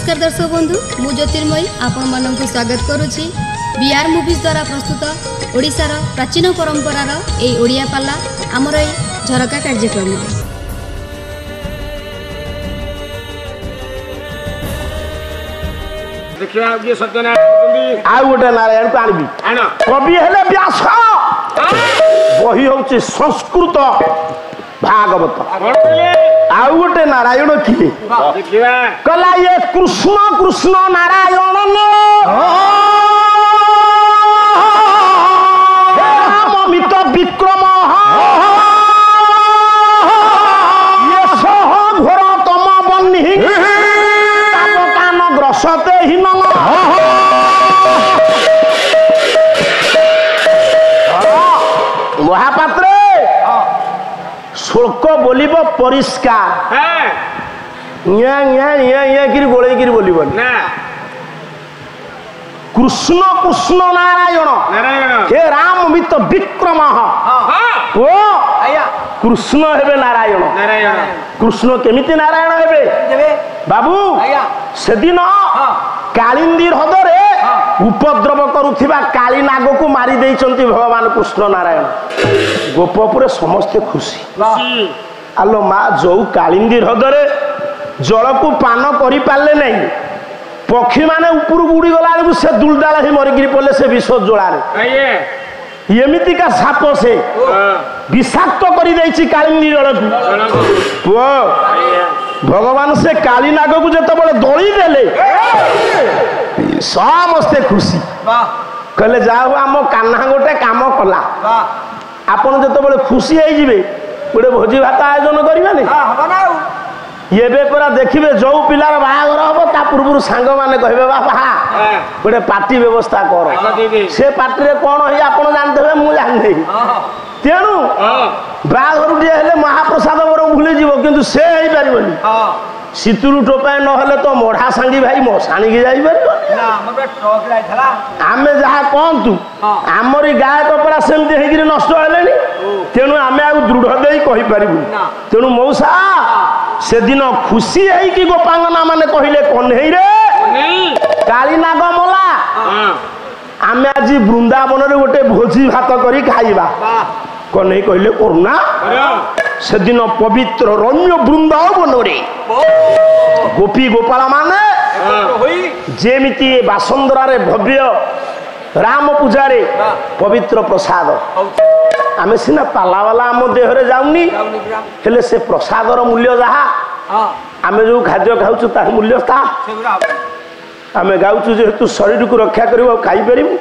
नमस्कार दर्शक बंधु मु ज्योतिर्मयी आपण मानक स्वागत करुछि बीआर मूवीज द्वारा प्रस्तुत ओडिशार प्राचीन परंपरार ए ओडिया पाला आमर ए झरका कार्यक्रम देखिया ये सत्यनारायण आ गोटे नारायण को आनबी आना कवि हेले व्यास वही होची संस्कृत भागवत आ गोटे नारायण किए देखिया कला ये कृष्ण कृष्ण नारायण हे राम मित विक्रम ये सह घोर तम बन्ही ताप कान ग्रसते हिन महापात्र शुल्क बोलिब परिष्कार गोल बोलिब ना कृष्ण कृष्ण नारायण नारायण हे राम मित विक्रम ओ कृष्ण हेबे नारायण नारायण कृष्ण केमिति नारायण हेबे बाबू से दिन कालिंदी ह्रदरे उपद्रव करुथिबा काली नाग को मारी देइचंती भगवान कृष्ण नारायण गोपपुरे समस्ते खुशी आलो माँ जो कालिंदी ह्रदरे जल को पान करि पाले नहीं पक्षी माने ऊपर उड़ी गला से दुलदाल ही मरिकी पड़े से विष ज्वार एमितिका साप से विषाक्त कर कालिंदी जल को भगवान से काली नाग को जो दली देले समस्ते खुशी कहले जाओ आम कान्हा गोटे काम कला आपन जो खुशी होइजिबे गोटे भोजी भात आयोजन करें परा देखिए जो पिलार बाहागर हम ता पूर्व सांग मैंने कहे बाबा गोटे पार्टी व्यवस्था कर से पार्टी कौन है आप जानते मुझे जानी तेणु बाहागर टे महाप्रसाद बर भूलीज कि से हो पार सीतुरु टोपाए न तो मढ़ा सांगी भाई मशाणी की जापर आम जहाँ कहतु आमरी गायक परा सेमती नष्ट है तेणु आम आ दृढ़ दे कहीपर तेणु मौसा से दिन खुशी है कि गोपांगना माने कहले कन्हई रे काली नाग मला आम आज वृंदावन रे गोटे भोजी भात करी खाइबा कन्हई कहले करुणा से दिन पवित्र रम्य वृंदावन रे गोपी गोपाल माने जेमिति बासंदरा रे भव्य राम पूजा रे पवित्र प्रसाद आमे सिना पाला वाला आम देहरे जाऊनी हेले से प्रसादर मूल्य जहा आमे जो खाद्य खाऊछु तार मूल्य ता आमे गाउछु जेहेतु शरीर को रक्षा करिवो खाई परिबु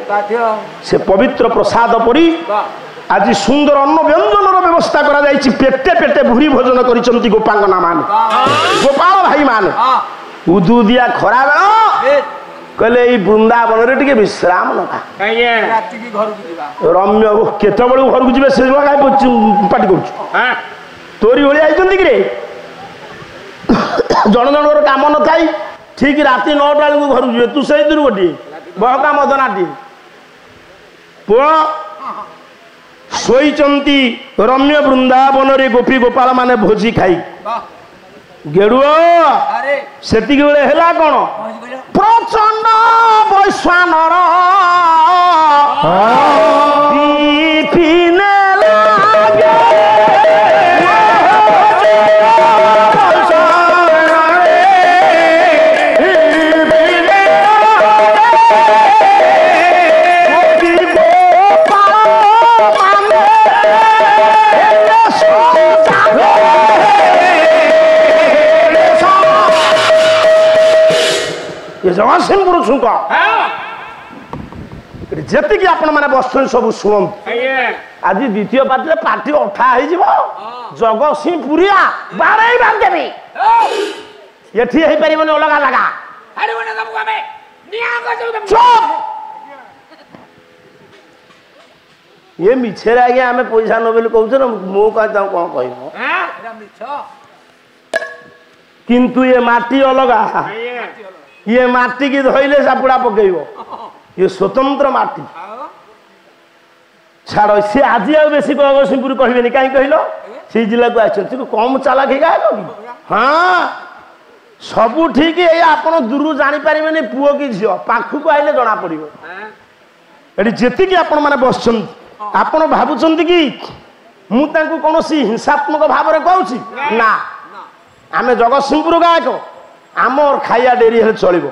से पवित्र प्रसाद परी आज सुंदर अन्न व्यंजन व्यवस्था करा जायछि पेटे पेटे भूरी भोजन करिसंती गोपांगना मान गोपाल भाई मान उदू दिया खरा बेला कहले वृंदावन रे टिके विश्राम नका रम्य केते बळु घर को जिवे से पार्टी कर तोरी होली आइचंती कि रे जन जनकर काम न थाई ठीक राति 9टा बेलू घर जिवे तू से दूर गोटी बहका मदनाटी पुआ सोईचंती रम्य वृंदावन रे गोपी गोपाल माने भोजी खाई गेड़ुओ सेतिक बेले हेला कोन प्रचंड वैश्वानर दीपिने लागे जगतसिंहपुर छुक जी आपण मैंने बस सब शुणु आज द्वितीय पार्टी पार्टी अठा हो जगतसिंहपुरिया बारे बांधेबी ये पार अलग लगा ये मिछे आज्ञा आम पैसा न बोली कहूँ ना मु कौन कह किंतु ये माटी अलगा ये माटी की धोइले सापुड़ा पकेब ये स्वतंत्र माटी छाड़ सी आज बेसी जगतसिंहपुर कहबेनि कहीं कहल से जिला को आछन कम चालाक गायक हाँ ସବୁ ଠିକ ଏଇ ଆପଣ ଦୂରରୁ ଜାଣିପାରିବେନି ପୁଅ କି ଝିଅ ପାଖକୁ ଆଇଲେ ଜଣା ପଡିବ ଏଠି ଯେତିକି ଆପଣ ମାନେ ବସିଛନ୍ତି ଆପଣ ଭାବୁଛନ୍ତି କି ମୁଁ ତାଙ୍କୁ କୌଣସି ହିଂସାତ୍ମକ ଭାବରେ କହୁଛି ନା ଆମେ ଜଗତସିଂହପୁର ଗାୟକ ଆମର ଖାଇବା ଡେରି ହେଲେ ଚଳିବ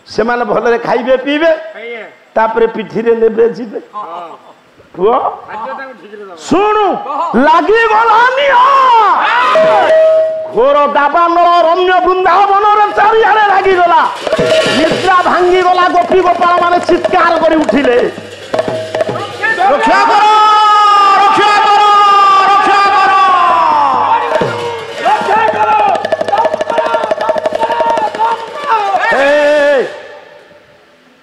ସେମାନେ ଭଲରେ ଖାଇବେ ପିଇବେ ତାପରେ ପିଠିରେ ନେବେ ଯିବେ ପୁଅ ଶୁଣୁ ଲାଗିଗଲାନି ଘୋର ଦାବାନଳ ରମ୍ୟ ବୃନ୍ଦାବନରେ ଚାରିଆଡେ ଲାଗିଗଲା ନିଦ୍ରା ଭାଙ୍ଗିଗଲା ଗୋପୀ ଗୋପାଳ ମାନେ ଚିତ୍କାର କରି ଉଠିଲେ ରକ୍ଷା କର ରକ୍ଷା କର ରକ୍ଷା କର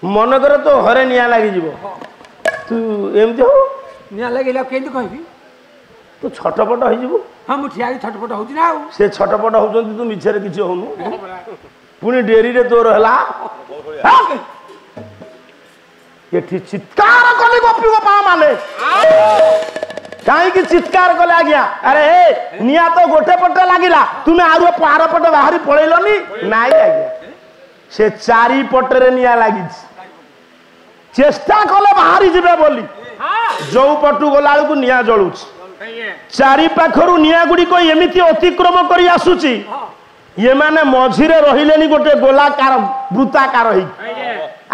ମନେକର ତ ଘରେ ନିଆଁ ଲାଗିଯିବ ତୁ ଏମିତି ହବ ନିଆଁ ଲାଗିଲା କେମିତି କହିବି ତୁ ଛଟପଟ ହେଇଯିବୁ ହଁ ମୁଁ ଠିଆ ହେଇକି ଛଟପଟ ହଉଛି ନା ଆଉ ସେ ଛଟପଟ ହଉଛନ୍ତି ତୁ ମିଛରେ କିଛି ହଉନୁ ପୁଣି ଡେରିରେ ତୋର ହେଲା ଏଠି ଚିତ୍କାର କଲେ ଗୋପୀ ଗୋପାଳ ମାନେ କାହିଁକି ଚିତ୍କାର କଲେ ଆଜ୍ଞା ଆରେ ନିଆଁ ତ ଗୋଟେ ପଟେ ଲାଗିଲା ତୁମେ ଆଉ ଆର ପଟେ ବାହାରି ପଳେଇଲନି ନାଇଁ ଆଜ୍ଞା ସେ ଚାରିପଟରେ ନିଆଁ ଲାଗିଛି ଚେଷ୍ଟା କଲେ ବାହାରି ଯିବେ ବୋଲି ଯୋଉ ପଟୁ ଗଲା ବେଳକୁ ନିଆଁ ଜଳୁଛି ଚାରି ପାଖରୁ ନିଆଁ ଗୁଡିକ ଏମିତି ଅତିକ୍ରମ କରି ଆସୁଛି ଏମାନେ ମଝିରେ ରହିଲେନି ଗୋଟେ ଗୋଲାକାର ବୃତ୍ତାକାର ହେଇକି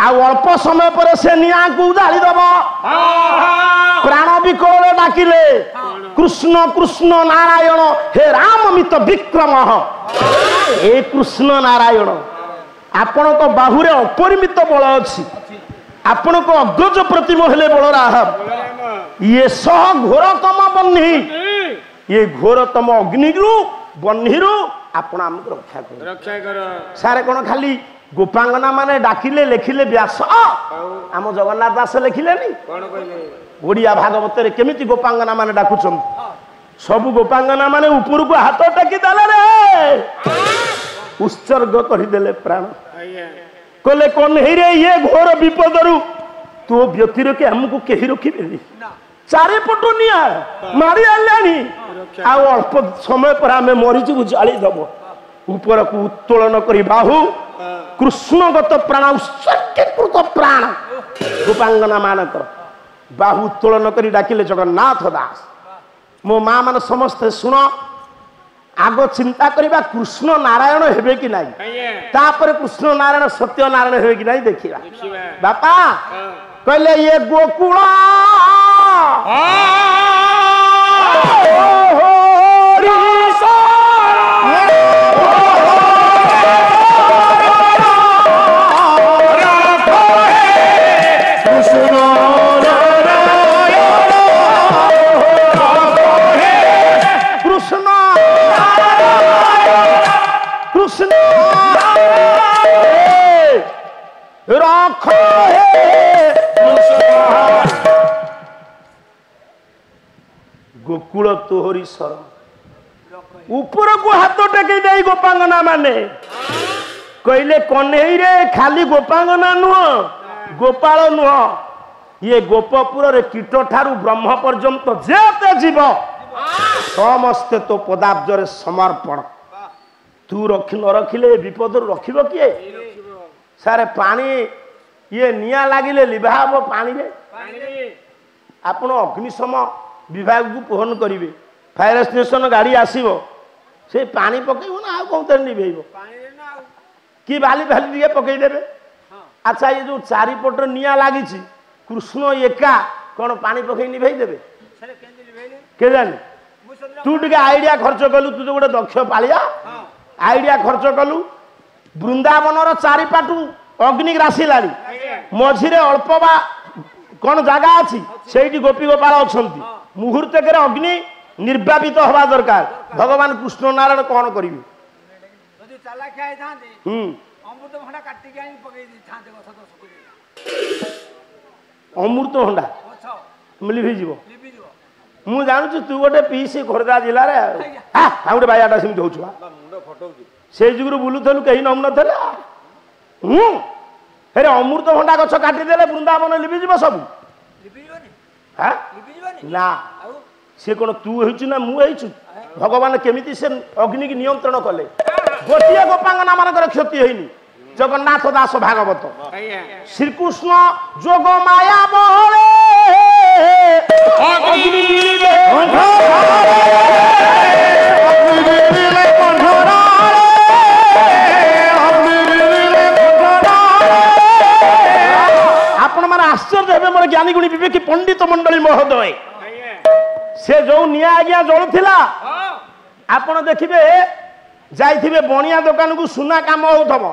ଆଉ ଅଳ୍ପ ସମୟ ପରେ ସେ ନିଆଁକୁ ଜାଳିଦବ ପ୍ରାଣ ବିକଳରେ ଡାକିଲେ କୃଷ୍ଣ କୃଷ୍ଣ ନାରାୟଣ ହେ ରାମ ମିତ ବିକ୍ରମ ଏ କୃଷ୍ଣ ନାରାୟଣ ଆପଣଙ୍କ ବାହୁରେ ଅପରିମିତ ବଳ ଅଛି ଆପଣଙ୍କ ଅଗ୍ରଜ ପ୍ରତିମ ହେଲେ ବଳରାମ ଇଏ ସହ ଘୋରତମ ବହ୍ନି ଇଏ ଘୋରତମ ଅଗ୍ନିରୁ ବହ୍ନିରୁ ଆପଣ ଆମକୁ ରକ୍ଷା କର ସାରେ କଣ ଖାଲି ଗୋପାଙ୍ଗନା ମାନେ ଡାକିଲେ ଲେଖିଲେ ବ୍ୟାସ ଆମ ଜଗନ୍ନାଥ ଦାସ ଲେଖିଲେନି ଓଡ଼ିଆ ଭାଗବତରେ କେମିତି ଗୋପାଙ୍ଗନା ମାନେ ଡାକୁଛନ୍ତି ସବୁ ଗୋପାଙ୍ଗନା ମାନେ ଉପରକୁ ହାତ ଟେକି ଦେଲେ ରେ ଉତ୍ସର୍ଗ କରିଦେଲେ ପ୍ରାଣ କହିଲେ କହ୍ନେଇରେ ଇଏ ଘୋର ବିପଦରୁ ତୋ ବ୍ୟତିରେକ ଆମକୁ କେହି ରଖିବେନି ଚାରିପଟୁ ନିଆଁ ମାରି ଆଣିଲାଣି ଆଉ ଅଳ୍ପ ସମୟ ପରେ ଆମେ ମରିଯିବୁ ଜାଳିଦବ ଉପରକୁ ଉତ୍ତୋଳନ କରି ବାହୁ କୃଷ୍ଣଗତ ପ୍ରାଣ ଉତ୍ସର୍ଗୀକୃତ ପ୍ରାଣ ଗୋପାଙ୍ଗନା ମାନଙ୍କର ବାହୁ ଉତ୍ତୋଳନ କରି ଡାକିଲେ ଜଗନ୍ନାଥ ଦାସ ମୋ ମା ମାନେ ସମସ୍ତେ ଶୁଣ ଆଗ ଚିନ୍ତା କରିବା କୃଷ୍ଣ ନାରାୟଣ ହେବେ କି ନାହିଁ ତାପରେ କୃଷ୍ଣ ନାରାୟଣ ସତ୍ୟ ନାରାୟଣ ହେବେ କି ନାହିଁ ଦେଖିବା ବାପା କହିଲେ ଇଏ ଗୋକୁଳ ଗୋକୁଳ ତୋହରି ଶର ଉପରକୁ ହାତ ଟେକି ଦେଇ ଗୋପାଙ୍ଗନା ମାନେ କହିଲେ କହ୍ନେଇରେ ଖାଲି ଗୋପାଙ୍ଗନା ନୁହଁ ଗୋପାଳ ନୁହଁ ଇଏ ଗୋପପୁରରେ କୀଟ ଠାରୁ ବ୍ରହ୍ମ ପର୍ଯ୍ୟନ୍ତ ଯେତେ ଯିବ ସମସ୍ତେ ତୋ ପଦାବ୍ଜରେ ସମର୍ପଣ ତୁ ରଖି ନ ରଖିଲେ ବିପଦରୁ ରଖିବ କିଏ ସାରେ ପାଣି ଇଏ ନିଆଁ ଲାଗିଲେ ଲିଭା ହବ ପାଣିରେ ଆପଣ ଅଗ୍ନିଶମ ବିଭାଗକୁ ଫୋନ କରିବେ ଫାୟାର ଷ୍ଟେସନ ଗାଡ଼ି ଆସିବ ସେ ପାଣି ପକେଇବ ନା ଆଉ କୋଉଥିରେ ନିଭେଇବ କି ବାଲି ଫାଲି ଟିକେ ପକେଇଦେବେ ଆଚ୍ଛା ଏ ଯୋଉ ଚାରିପଟ ନିଆଁ ଲାଗିଛି କୃଷ୍ଣ ଏକା କଣ ପାଣି ପକେଇ ନିଭେଇ ଦେବେ କେଜାଣି ତୁ ଟିକେ ଆଇଡିଆ ଖର୍ଚ୍ଚ କଲୁ ତୁ ତ ଗୋଟେ ଦକ୍ଷ ପାଳିଆ ଆଇଡିଆ ଖର୍ଚ୍ଚ କଲୁ ବୃନ୍ଦାବନର ଚାରିପାଟୁ ଅଗ୍ନି ରାସିଲାଣି ମଝିରେ ଅଳ୍ପ ବା କଣ ଜାଗା ଅଛି ସେଇଠି ଗୋପୀ ଗୋପାଳ ଅଛନ୍ତି ମୁହୂର୍ତ୍ତକରେ ଅଗ୍ନି ନିର୍ବାପିତ ହବା ଦରକାର ଭଗବାନ କୃଷ୍ଣ ନାରାୟଣ କଣ କରିବେ ଅମୃତଭଣ୍ଡା ଲିଭିଯିବ ମୁଁ ଜାଣୁଛି ତୁ ଗୋଟେ ପିଇସି ଖୋର୍ଦ୍ଧା ଜିଲ୍ଲାରେ ଆଉ ଗୋଟେ ବାଇଆଟା ସେମିତି ହଉଛୁ ସେଇ ଯୁଗରୁ ବୁଲୁଥିଲୁ କେହି ନଉନଥିଲେ ହେରେ ଅମୃତଭଣ୍ଡା ଗଛ କାଟିଦେଲେ ବୃନ୍ଦାବନ ଲିଭିଯିବ ସବୁ ନା ସେ କଣ ତୁ ହେଇଛୁ ନା ମୁଁ ହେଇଛୁ ଭଗବାନ କେମିତି ସେ ଅଗ୍ନିକି ନିୟନ୍ତ୍ରଣ କଲେ ଗୋଟିଏ ଗୋପାଙ୍ଗନା ମାନଙ୍କର କ୍ଷତି ହେଇନି। ଜଗନ୍ନାଥ ଦାସ ଭାଗବତ ଆଜ୍ଞା ଶ୍ରୀକୃଷ୍ଣ ଯୋଗ ମାୟା ବଳେ ଆପଣ ମାନେ ଆଶ୍ଚର୍ଯ୍ୟ ହେବେ ମୋର ଜ୍ଞାନୀ ଗୁଣୀ ବିବେକୀ ପଣ୍ଡିତ ମଣ୍ଡଳୀ ମହୋଦୟ। ଆଜ୍ଞା ସେ ଯୋଉ ନିଆଁ ଆଜ୍ଞା ଜଳୁଥିଲା ଆପଣ ଦେଖିବେ ଯାଇଥିବେ ବଣିଆ ଦୋକାନକୁ ସୁନା କାମ ହଉଥିବ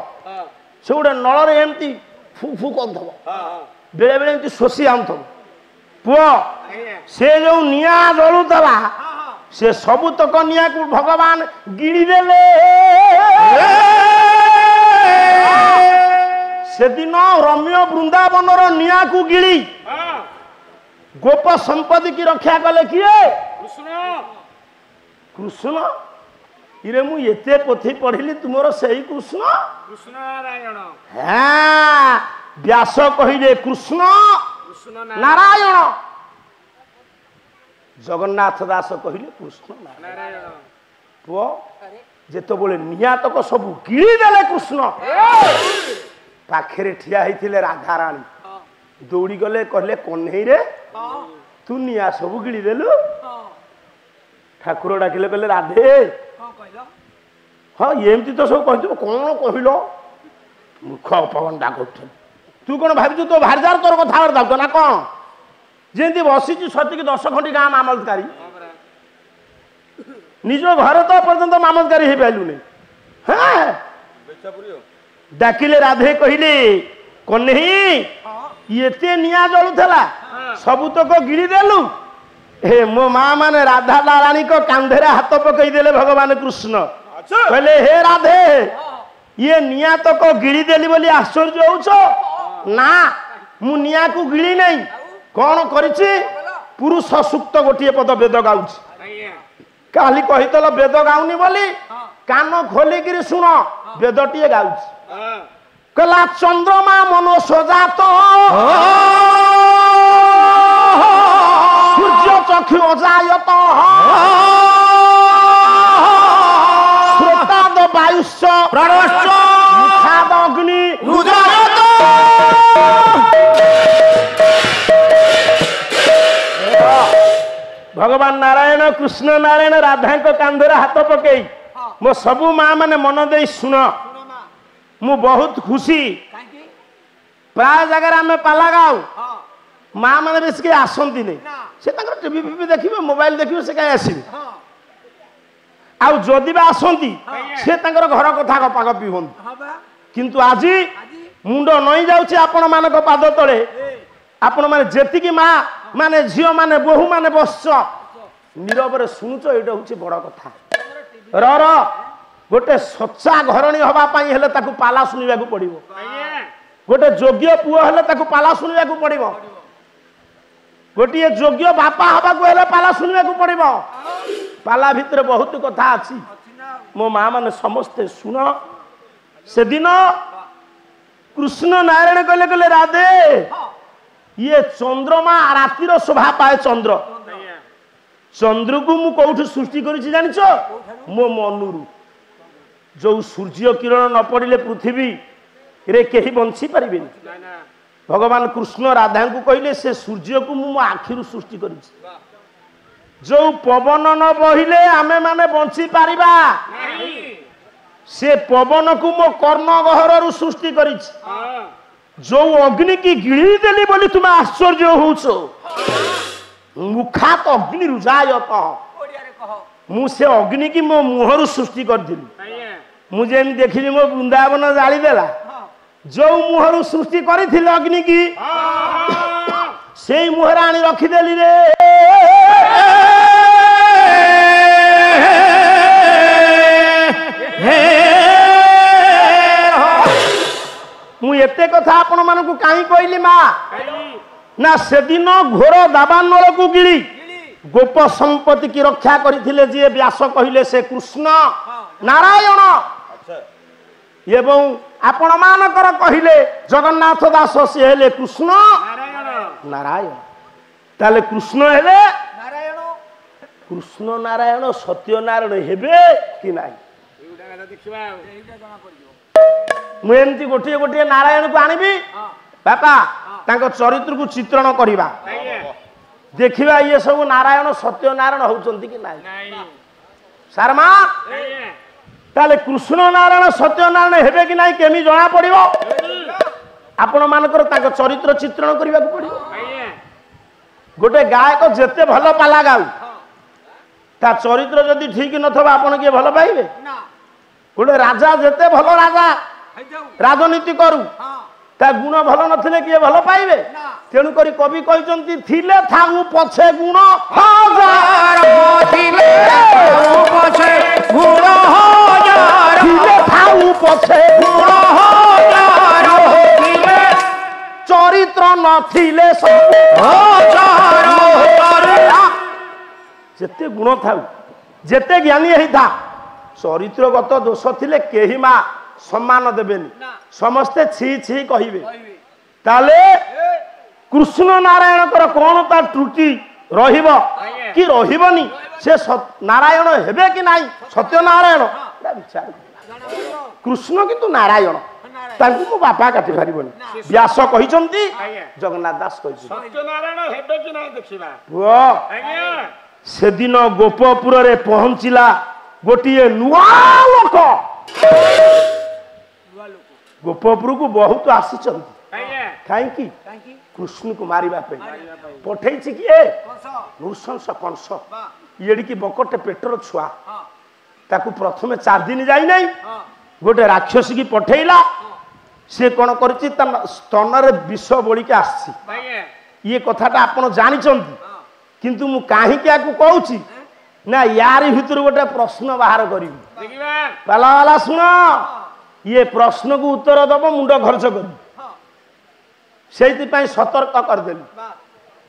ସେ ଗୋଟେ ନଳରେ ଏମିତି ଫୁ ଫୁ କରୁଥିବ ବେଳେ ବେଳେ ଏମିତି ଶୋଷି ଆଣୁଥିବ। ପୁଅ ସେ ଯୋଉ ନିଆଁ ଜଳୁଥିଲା ସେ ସବୁତକ ନିଆଁକୁ ଭଗବାନ ଗିଳିଦେଲେ। ସେଦିନ ରମ୍ୟ ବୃନ୍ଦାବନର ନିଆଁକୁ ଗିଳି ଗୋପ ସମ୍ପତ୍ତି କି ରକ୍ଷା କଲେ କିଏ? କୃଷ୍ଣ କୃଷ୍ଣ। ଇରେ ମୁଁ ଏତେ ପୋଥି ପଢିଲି ତୁମର ସେଇ କୃଷ୍ଣ? କୃଷ୍ଣ ନାରାୟଣ ହଁ ବ୍ୟାସ କହିଲେ କୃଷ୍ଣ କୃଷ୍ଣ ନାରାୟଣ। ଜଗନ୍ନାଥ ଦାସ କହିଲେ କୃଷ୍ଣ ନାରାୟଣ। ନାରାୟଣ ପୁଅ ଯେତେବେଳେ ନିଆତକ ସବୁ ଗିଳି ଦେଲେ କୃଷ୍ଣ ପାଖରେ ଠିଆ ହେଇଥିଲେ ରାଧାରାଣୀ ଦୌଡ଼ି ଗଲେ କହିଲେ କହ୍ନେଇରେ ତୁ ନିଆଁ ସବୁ ଗିଳି ଦେଲୁ। ଠାକୁର ଡାକିଲେ କହିଲେ ରାଧେ ହଁ ଏମିତି ତ ସବୁ କହିଥିବ କଣ କହିଲ ମୂର୍ଖ ଅପଗଣ୍ଡା କରୁଥିଲୁ। ତୁ କଣ ଭାବିଛୁ ତୋ ଭାରିଦାର ତୋର କଥାବାର୍ତ୍ତା ଯାଉଛ ନା କଣ? ଯେମିତି ବସିଛୁ ସତିକି 10 ଖଣ୍ଡି ଗାଁ ମାମଲତକାରୀ ନିଜ ଘରେ ତ ପର୍ଯ୍ୟନ୍ତ ମାମଲତକାରୀ ହେଇପାରିଲୁନି। ହଁ ଡାକିଲେ ରାଧେ କହିଲେ କହ୍ନେଇ ଏତେ ନିଆଁ ଜଳୁଥିଲା ସବୁତକ ଗିଳି ଦେଲୁ। ହେ ମୋ ମା ମାନେ ରାଧା ନାରାୟଣୀଙ୍କ କାନ୍ଧରେ ହାତ ପକେଇଦେଲେ ଭଗବାନ କୃଷ୍ଣ କହିଲେ ହେ ରାଧେ ଇଏ ନିଆଁ ତକ ଗିଳି ଦେଲି ବୋଲି ଆଶ୍ଚର୍ଯ୍ୟ ହଉଛ? ନା ମୁଁ ନିଆଁକୁ ଗିଳି ନାହିଁ। କଣ କରିଛି? ପୁରୁଷ ସୂକ୍ତ ଗୋଟିଏ ପଦ ବେଦ ଗାଉଛି। କାଲି କହିଥିଲ ବେଦ ଗାଉନି ବୋଲି କାନ ଖୋଲିକିରି ଶୁଣ ବେଦଟିଏ ଗାଉଛି। କହିଲା ଚନ୍ଦ୍ରମା ମନୋ ସଜାତ ସୂର୍ଯ୍ୟ ଚକ୍ଷୁ ଅଜାୟତ ଶ୍ରୋତାଦ ବାୟୁଶ୍ଚ ପ୍ରାଣଶ୍ଚ ମୁଖାଦ ଅଗ୍ନି ରୁଜାୟତ। ଭଗବାନ ନାରାୟଣ କୃଷ୍ଣ ନାରାୟଣ ରାଧାଙ୍କ କାନ୍ଧରେ ହାତ ପକେଇ ମୋ ସବୁ ମା ମାନେ ମନ ଦେଇ ଶୁଣ ମୁଁ ବହୁତ ଖୁସି। ପ୍ରାୟ ଜାଗାରେ ଆମେ ପାଲା ଗାଉ ମା ମାନେ ବେଶୀ କେହି ଆସନ୍ତିନି। ସେ ତାଙ୍କର ଟିଭି ଫିଭି ଦେଖିବେ ମୋବାଇଲ ଦେଖିବେ ସେ କାହିଁ ଆସିବେ। ଆଉ ଯଦି ବା ଆସନ୍ତି ସେ ତାଙ୍କର ଘର କଥା ଗପାଗପି ହୁଅନ୍ତି। କିନ୍ତୁ ଆଜି ମୁଣ୍ଡ ନଇଁ ଯାଉଛି ଆପଣ ମାନଙ୍କ ପାଦ ତଳେ। ଆପଣ ମାନେ ଯେତିକି ମା ମାନେ ଝିଅ ମାନେ ବୋହୂ ମାନେ ବସିଛ ନୀରବରେ ଶୁଣୁଛ ଏଇଟା ହଉଛି ବଡ କଥା। ର ଗୋଟେ ସଚ୍ଚା ଘରଣୀ ହବା ପାଇଁ ହେଲେ ତାକୁ ପାଲା ଶୁଣିବାକୁ ପଡିବ। ଗୋଟେ ଯୋଗ୍ୟ ପୁଅ ହେଲେ ତାକୁ ପାଲା ଶୁଣିବାକୁ ପଡିବ। ଗୋଟିଏ ଯୋଗ୍ୟ ବାପା ହବାକୁ ହେଲେ ପାଲା ଶୁଣିବାକୁ ପଡିବ। ପାଲା ଭିତରେ ବହୁତ କଥା ଅଛି। ମୋ ମା ମାନେ ସମସ୍ତେ ଶୁଣ। ସେଦିନ କୃଷ୍ଣ ନାରାୟଣ କହିଲେ କହିଲେ ରାଧେ ଇଏ ଚନ୍ଦ୍ରମା ରାତିର ଶୋଭା ପାଏ। ଚନ୍ଦ୍ର ଚନ୍ଦ୍ରକୁ ମୁଁ କୋଉଠୁ ସୃଷ୍ଟି କରିଛି ଜାଣିଛ? ମୋ ମନରୁ। ଯୋଉ ସୂର୍ଯ୍ୟ କିରଣ ନ ପଡ଼ିଲେ ପୃଥିବୀରେ କେହି ବଞ୍ଚି ପାରିବେନି। ଭଗବାନ କୃଷ୍ଣ ରାଧାଙ୍କୁ କହିଲେ ସେ ସୂର୍ଯ୍ୟକୁ ମୁଁ ମୋ ଆଖିରୁ ସୃଷ୍ଟି କରିଛି। ଯୋଉ ପବନ ନ ବହିଲେ ଆମେ ମାନେ ବଞ୍ଚି ପାରିବା ସେ ପବନକୁ ମୋ କର୍ଣ୍ଣ ଗହରରୁ ସୃଷ୍ଟି କରିଛି। ଯୋଉ ଅଗ୍ନି କି ଗିଳି ଦେଲି ବୋଲି ତୁମେ ଆଶ୍ଚର୍ଯ୍ୟ ହଉଛ ମୁଖାତ ଅଗ୍ନି ରୁଜାୟତ ମୁଁ ସେ ଅଗ୍ନି କି ମୋ ମୁହଁରୁ ସୃଷ୍ଟି କରିଥିଲି। ମୁଁ ଯେମିତି ଦେଖିଲି ମୋ ବୃନ୍ଦାବନ ଜାଳିଦେଲା ଯୋଉ ମୁହଁରୁ ସୃଷ୍ଟି କରିଥିଲି ଅଗ୍ନି କି ସେଇ ମୁହଁରେ ଆଣି ରଖିଦେଲି ରେ। ମୁଁ ଏତେ କଥା ଆପଣ ମାନଙ୍କୁ କାହିଁ କହିଲି ମା ନା ସେଦିନ ଘୋର ଦାବାନଳକୁ ଗିଳି ଗୋପ ସମ୍ପତ୍ତି କି ରକ୍ଷା କରିଥିଲେ ଯିଏ ବ୍ୟାସ କହିଲେ ସେ କୃଷ୍ଣ ନାରାୟଣ। ଏବଂ ଆପଣ ମାନଙ୍କର କହିଲେ ଜଗନ୍ନାଥ ଦାସ ସେ ହେଲେ କୃଷ୍ଣ ନାରାୟଣ। ତାହେଲେ କୃଷ୍ଣ ହେଲେ କୃଷ୍ଣ ନାରାୟଣ ସତ୍ୟ ନାରାୟଣ ହେବେ କି ନାହିଁ? ଦେଖିବା ଆଉ ଏଇଟା ଜଣା ପଡିଯିବ ମୁଁ ଏମିତି ଗୋଟିଏ ଗୋଟିଏ ନାରାୟଣକୁ ଆଣିବି ବାପା ତାଙ୍କ ଚରିତ୍ରକୁ ଚିତ୍ରଣ କରିବା ଆଜ୍ଞା ଦେଖିବା ଇଏ ସବୁ ନାରାୟଣ ସତ୍ୟନାରାୟଣ ହଉଛନ୍ତି କି ନାହିଁ ନାଇଁ ସାରମା ଆଜ୍ଞା ତାହେଲେ କୃଷ୍ଣ ନାରାୟଣ ସତ୍ୟନାରାୟଣ ହେବେ କି ନାହିଁ କେମିତି ଜଣା ପଡିବ ଆପଣ ମାନଙ୍କର ତାଙ୍କ ଚରିତ୍ର ଚିତ୍ରଣ କରିବାକୁ ପଡିବ ଆଜ୍ଞା ଗୋଟେ ଗାୟକ ଯେତେ ଭଲ ପାଲା ଗାଉ ତା ଚରିତ୍ର ଯଦି ଠିକ ନଥିବ ଆପଣ କିଏ ଭଲ ପାଇବେ ନା ଗୋଟେ ରାଜା ଯେତେ ଭଲ ରାଜା ହେଇଯାଉ ରାଜନୀତି କରୁ ହଁ ତା ଗୁଣ ଭଲ ନଥିଲେ କିଏ ଭଲ ପାଇବେ ନା ତେଣୁକରି କବି କହିଛନ୍ତି ଥିଲେ ଥାଉ ପଛେ ଗୁଣ ହଜାର ଥିଲେ ଥାଉ ପଛେ ଗୁଣ ହଜାର ଚରିତ୍ର ନଥିଲେ ଯେତେ ଗୁଣ ଥାଉ ଯେତେ ଜ୍ଞାନୀ ହେଇଥା ଚରିତ୍ରଗତ ଦୋଷ ଥିଲେ କେହି ମା ସମ୍ମାନ ଦେବେନି ସମସ୍ତେ ଛି ଛି କହିବେ କହିବି ତାହେଲେ କୃଷ୍ଣ ନାରାୟଣଙ୍କର କଣ ତା ତ୍ରୁଟି ରହିବ କି ରହିବନି ସେ ନାରାୟଣ ହେବେ କି ନାହିଁ ସତ୍ୟନାରାୟଣ ବିଚାର କୃଷ୍ଣ କିନ୍ତୁ ନାରାୟଣ ତାଙ୍କୁ ମୋ ବାପା କାଟି ପାରିବନି ବ୍ୟାସ କହିଛନ୍ତି ଜଗନ୍ନାଥ ଦାସ କହିଛନ୍ତି ସତ୍ୟନାରାୟଣ ହେବେ କି ନାହିଁ ଦେଖିବା ପୁଅ ଆଜ୍ଞା ସେଦିନ ଗୋପପୁରରେ ପହଞ୍ଚିଲା ଗୋଟିଏ ନୂଆ ଲୋକ ଗୋପପୁରକୁ ବହୁତ ଆସିଛନ୍ତି ଆଜ୍ଞା କାହିଁକି କାହିଁକି କୃଷ୍ଣକୁ ମାରିବା ପାଇଁ ପଠେଇଛି କିଏ କଂସ ନୃଶଂସ କଂସ ବା ଇଏଡ଼ିକି ବକଟେ ପେଟର ଛୁଆ ହଁ ତାକୁ ପ୍ରଥମେ 4 ଦିନ ଯାଇନାହିଁ ହଁ ଗୋଟେ ରାକ୍ଷସୀ କି ପଠେଇଲା ସେ କଣ କରିଛି ତା ସ୍ତନରେ ବିଷ ବୋଳିକି ଆସିଛି ଆଜ୍ଞା ଇଏ କଥାଟା ଆପଣ ଜାଣିଛନ୍ତି ହଁ କିନ୍ତୁ ମୁଁ କାହିଁକି ଆକୁ କହୁଛି ନା ୟାରି ଭିତରୁ ଗୋଟେ ପ୍ରଶ୍ନ ବାହାର କରିବି ଦେଖିବା ପାଲା ବାଲା ଶୁଣ ଇଏ ପ୍ରଶ୍ନକୁ ଉତ୍ତର ଦବ ମୁଣ୍ଡ ଖର୍ଚ୍ଚ କରିବି ହଁ ସେଇଥିପାଇଁ ସତର୍କ କରିଦେଲି ବା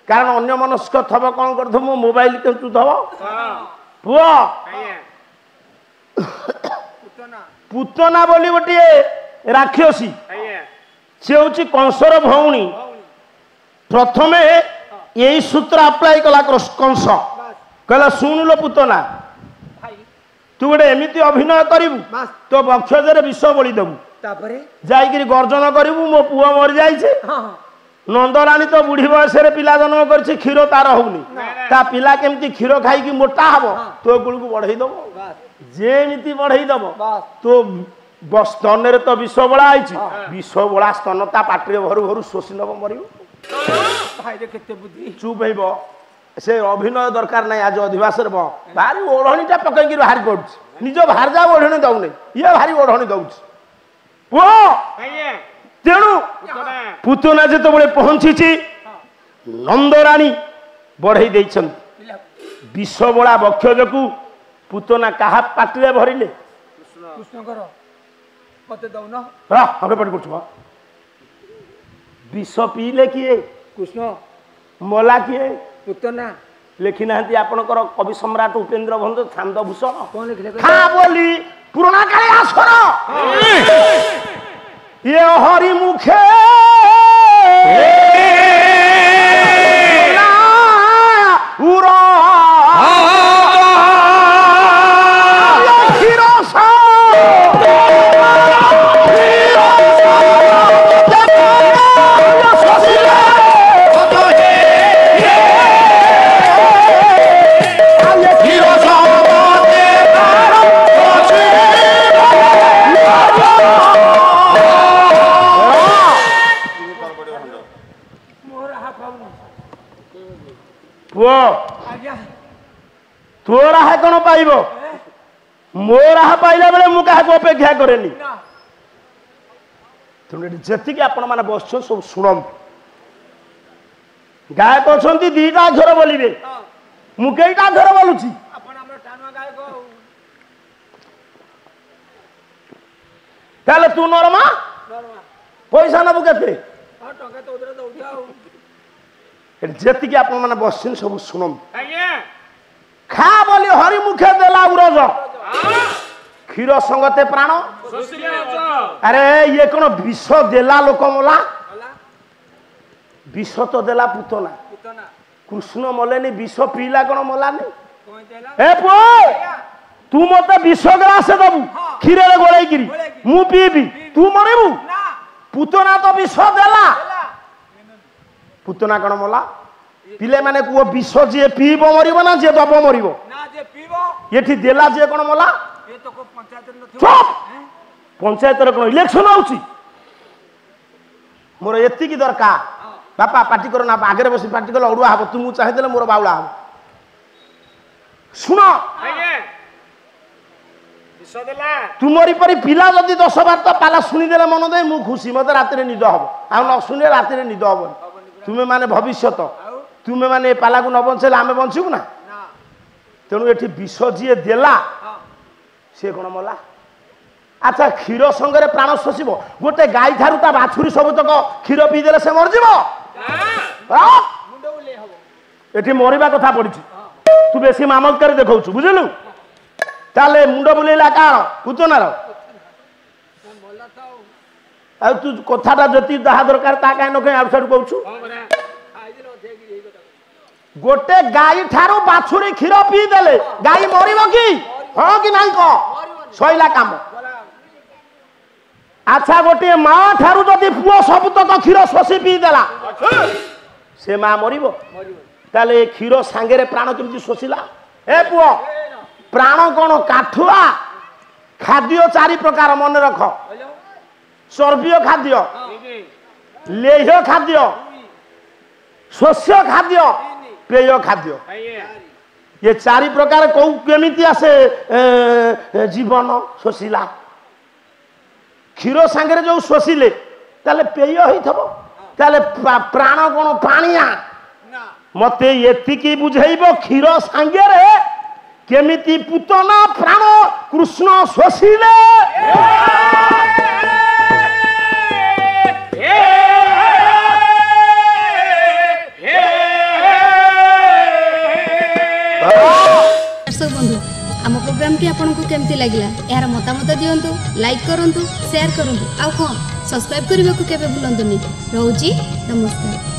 କାରଣ ଅନ୍ୟ ମନସ୍କ ଥବ କଣ କରୁଥିବ ମୋ ମୋବାଇଲ କେମିତି ଥବ ହଁ ପୁଅ ଆଜ୍ଞା ପୁତନା ପୁତନା ବୋଲି ଗୋଟିଏ ରାକ୍ଷସୀ ଆଜ୍ଞା ସେ ହଉଛି କଂସର ଭଉଣୀ ଭଉଣୀ ପ୍ରଥମେ ଏଇ ସୂତ୍ର ଆପ୍ଲାଏ କଲା କଂସ ବାସ୍ କହିଲା ଶୁଣିଲ ପୁତନା ଭାଇ ତୁ ଗୋଟେ ଏମିତି ଅଭିନୟ କରିବୁ ବାସ୍ ତୋ ବକ୍ଷରେ ବିଷ ବୋଳି ଦେବୁ ତାପରେ ଯାଇକିରି ଗର୍ଜନ କରିବୁ ମୋ ପୁଅ ମରିଯାଇଛି ହଁ ହଁ ନନ୍ଦରାଣୀ ତ ବୁଢୀ ବୟସରେ ପିଲା ଜନ୍ମ କରିଛି କ୍ଷୀର ତାର ହଉନି ତା ପିଲା କେମିତି କ୍ଷୀର ଖାଇକି ମୋଟା ହବ ତୋ ଗୁଳକୁ ବଢେଇ ଦବ ବାସ୍ ଯେମିତି ବଢେଇ ଦବ ବାସ୍ ତୋ ସ୍ତନରେ ତ ବିଷ ବୋଳା ହେଇଛି ବିଷ ବୋଳା ସ୍ତନ ତା ପାଟିରେ ଭରୁ ଭରୁ ଶୋଷି ନବ ମରିବ ଭାଇରେ କେତେ ବୁଦ୍ଧି ଚୁପ୍ ହେଇବ ସେ ଅଭିନୟ ଦରକାର ନାହିଁ ଆଜି ଅଧିବାସରେ ଭାରି ଓଢ଼ଣୀଟା ପକେଇକି ବାହାରି ପଡୁଛି ନିଜ ଭାରିଜା ଓଢ଼ଣୀ ଦଉନି ଇଏ ଭାରି ଓଢ଼ଣୀ ଦଉଛି ପୁଅ ଆଜ୍ଞା ତେଣୁ ପୁତନା ପୁତନା ଯେତେବେଳେ ପହଞ୍ଚିଛି ନନ୍ଦରାଣୀ ବଢେଇ ଦେଇଛନ୍ତି ପିଲା ବିଷ ବୋଳା ବକ୍ଷଜକୁ ପୁତନା କାହା ପାଟିରେ ଭରିଲେ କୃଷ୍ଣଙ୍କର ମତେ ଦଉନ ହବେ ପାଟି କରୁଛୁ ବିଷ ପିଇଲେ କିଏ କୃଷ୍ଣ ମଲା କିଏ ପୁତନା ଲେଖି ନାହାନ୍ତି ଆପଣଙ୍କର କବି ସମ୍ରାଟ ଉପେନ୍ଦ୍ର ଭଞ୍ଜ ଛାନ୍ଦ ଭୂଷଣ କଣ ଲେଖିଲେ ଖା ବୋଲି ପୁରୁଣା କାଳେ ଆସର ଇଏ ହରି ମୁଖେ ଉର ପୁଅ ଆଜ୍ଞା ତୋ ରାହା କଣ ପାଇବ ମୋ ରାହା ପାଇଲା ବେଳେ ମୁଁ କାହାକୁ ଅପେକ୍ଷା କରେନି ନା ତେଣୁ ଏଠି ଯେତିକି ଆପଣ ମାନେ ବସିଛ ସବୁ ଶୁଣନ୍ତୁ ଗାୟକ ଅଛନ୍ତି 2ଟା ଅକ୍ଷର ବୋଲିବେ ହଁ ମୁଁ କେଇଟା ଅକ୍ଷର ବୋଲୁଛି ଆପଣ ଆମର ଟାଣୁଆ ଗାୟକ ଆଉ ତାହେଲେ ତୁ ନରମା ଦରମା ପଇସା ନେବୁ କେତେ ହଁ ଟଙ୍କା ତୋଦରେ ଦଉଛ ଆଉ ଏଠି ଯେତିକି ଆପଣ ମାନେ ବସିଛନ୍ତି ସବୁ ଶୁଣନ୍ତୁ ଆଜ୍ଞା ଖା ବୋଲି ହରି ମୁଖେ ଦେଲା ଉରଜ କ୍ଷୀର ସଙ୍ଗତେ ପ୍ରାଣ ଶୋଷିଲେ ଅଛ ଆରେ ଇଏ କଣ ବିଷ ଦେଲା ଲୋକ ମଲା ଗଲା ବିଷ ତ ଦେଲା ପୁତନା ପୁତନା କୃଷ୍ଣ ମଲେନି ବିଷ ପିଇଲା କଣ ମଲାନି କଣ ହେଲା ଏ ପୁଅ तू मते विष ग्लास दबु क्षीर रे गोळै गिरी मु पीबी तू मरिबु ना पुतना तो विष देला पुतना कण मला पिले माने को विष जे पीबो मरिबो ना जे दबो मरिबो ना जे पीबो एठी देला जे कोन मला ये तो को पंचायत न थियो चुप पंचायत रे कोन इलेक्शन आउची मोर एति की दरकार बापा पार्टी करो ना आगे बसी पार्टी कला उड़ुआ हबो तुमु चाहे देले मोर बाउला हबो सुनो ଆଜ୍ଞା ବିଷ ଦେଲା तुमरी परी पिला जदि 10 बार तो पाला सुनी देले मन दे मु खुशी मते रात रे निद हबो आ न सुने रात रे निद हबो तुमे माने भविष्यत तुमे माने पाला को न बंचेले आमे बंचिबु ना ना तेणु एठी विष जी देला से कोन मला अच्छा क्षीर संगे प्राण शोषिब गोटे गाई ठारू ता बाछुरी सबतक क्षीर पी देले से मर जीवो मुंडो ले हबो एठी मरिबा कथा पड़िछि तू बेसी मामल कर देखौछु बुझलु ताले मुंडो बुलेला काण पुतनार मोला थाओ आ तू कथाटा जति दाहा दरकार ता काहे न कहि आउटसाइड कहछु ହଁ ପରା खाइ दिनो थेगी हे गोटा गोटे गाई ठारू बाछुरी क्षीर पी देले गाई मरिबो की हां कि नाही को सइला काम अच्छा गोटे माँ ठारू जदि पुओ सबतक क्षीर शोषी पी देला से माँ मरिबो ताले क्षीर सांगे प्राण केमती शोषिला ए पुओ प्राण कौन काठुआ खाद्य 4 प्रकार मन रख बोलो चर्बीय खाद्य ଠିକ लेह्य खाद्य शस्य खाद्य पेय खाद्य ଆଜ୍ଞା ये 4 प्रकार कौ केमिति आसे जीवन शोषिला क्षीर सांगे जो शोषिले ताले पेय होइथबो ताले प्राण कौन पानिया ना मते एतिकी बुझेइबो क्षीर सांगे रे केमिति पुतना प्राण कृष्ण शोषिले दर्शक बंधु आम प्रोग्राम टी आपको केमती लगिला यार मतामत दियंतु लाइक करंतु शेयर करंतु आ हाँ सब्सक्राइब करने को केबे भूलंतुनी रहउची नमस्कार।